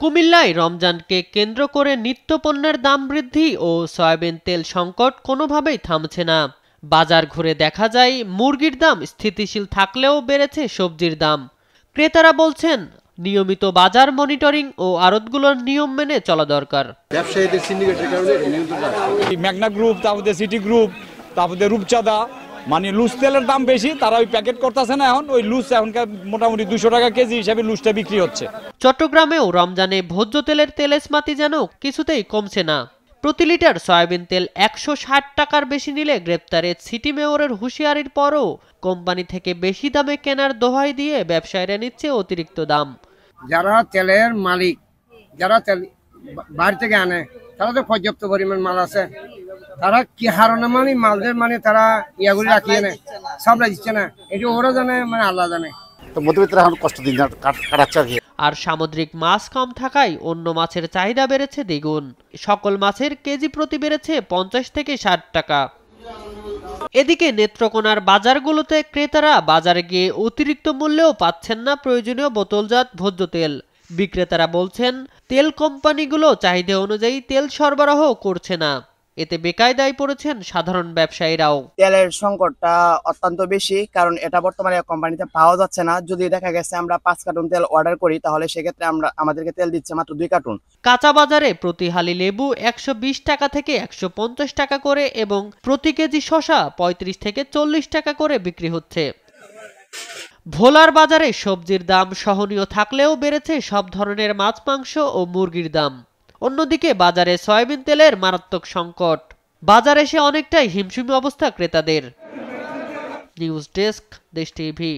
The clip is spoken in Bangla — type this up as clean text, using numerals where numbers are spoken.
কুমিল্লায় রমজানকে কেন্দ্র করে নিত্যপণ্যের দাম বৃদ্ধি ও সয়াবিন তেল সংকট কোনোভাবেই থামছে না। বাজার ঘুরে দেখা যায় মুরগির দাম স্থিতিশীল থাকলেও বেড়েছে সবজির দাম। ক্রেতারা বলছেন নিয়মিত বাজার মনিটরিং ও আড়তগুলোর নিয়ম মেনে চলা দরকার। ব্যবসায়ীদের সিন্ডিকেটের কারণে মেঘনা গ্রুপ, তারপরে সিটি গ্রুপ, তারপরে রূপচাঁদা, মানে লুজ তেলের দাম বেশি, তারা ওই প্যাকেট করতেছে না। এখন ওই লুজ এখনকার মোটামুটি 200 টাকা কেজি হিসাবে লুজটা বিক্রি হচ্ছে। চট্টগ্রামেও রমজানে ভোজ্য তেলের তেলেসমাতি যেন কিছুতেই কমছে না। প্রতি লিটার সয়াবিন তেল 160 টাকার বেশি নিলে গ্রেপ্তারে সিটি মেয়রের হুঁশিয়ারির পরও কোম্পানি থেকে বেশি দামে কেনার দোহাই দিয়ে ব্যবসায়ীরা নিচ্ছে অতিরিক্ত দাম। যারা তেলের মালিক, যারা তেল বাইরে থেকে আনে, তারা তো পর্যাপ্ত পরিমাণ মাল আছে, তারা কি হারানো মানে মালদের মানে তারা ইয়াগুলি রাখিয়ে নেয়, সাপ্লাই দিচ্ছে না। এটা ওরা জানে, মানে আল্লাহ জানে। মধ্যবিত্তরা এখন কষ্ট দিন কাটাচ্ছে আর কি। আর সামুদ্রিক মাছ কম থাকায় অন্য মাছের চাহিদা বেড়েছে দ্বিগুণ। সকল মাছের কেজি প্রতি বেড়েছে 50 থেকে 60 টাকা। এদিকে নেত্রকোনার বাজারগুলোতে ক্রেতারা বাজারে গিয়ে অতিরিক্ত মূল্যেও পাচ্ছেন না প্রয়োজনীয় বোতলজাত ভোজ্য তেল। বিক্রেতারা বলছেন তেল কোম্পানিগুলো চাহিদা অনুযায়ী তেল সরবরাহ করছে না। এতে বেকায়দায় পড়েছেন সাধারণ ব্যবসায়ীরাও। তেলের সংকটটা অত্যন্ত বেশি, কারণ এটা বর্তমানে কোম্পানিতে পাওয়া যাচ্ছে না। যদি দেখা গেছে আমরা 5 কার্টুন তেল অর্ডার করি, তাহলে সেক্ষেত্রে আমাদেরকে তেল দিচ্ছে মাত্র 2 কার্টুন। কাঁচা বাজারে প্রতি হালি লেবু 120 টাকা থেকে 150 টাকা করে এবং প্রতি কেজি শসা 35 থেকে 40 টাকা করে বিক্রি হচ্ছে। ভোলার বাজারে সবজির দাম সহনীয় থাকলেও বেড়েছে সব ধরনের মাছ, মাংস ও মুরগির দাম। অন্যদিকে বাজারে সয়াবিন তেলের মারাত্মক সংকট। বাজার এসে অনেকটাই হিমশিম অবস্থা ক্রেতাদের। নিউজ ডেস্ক, দেশ টিভি।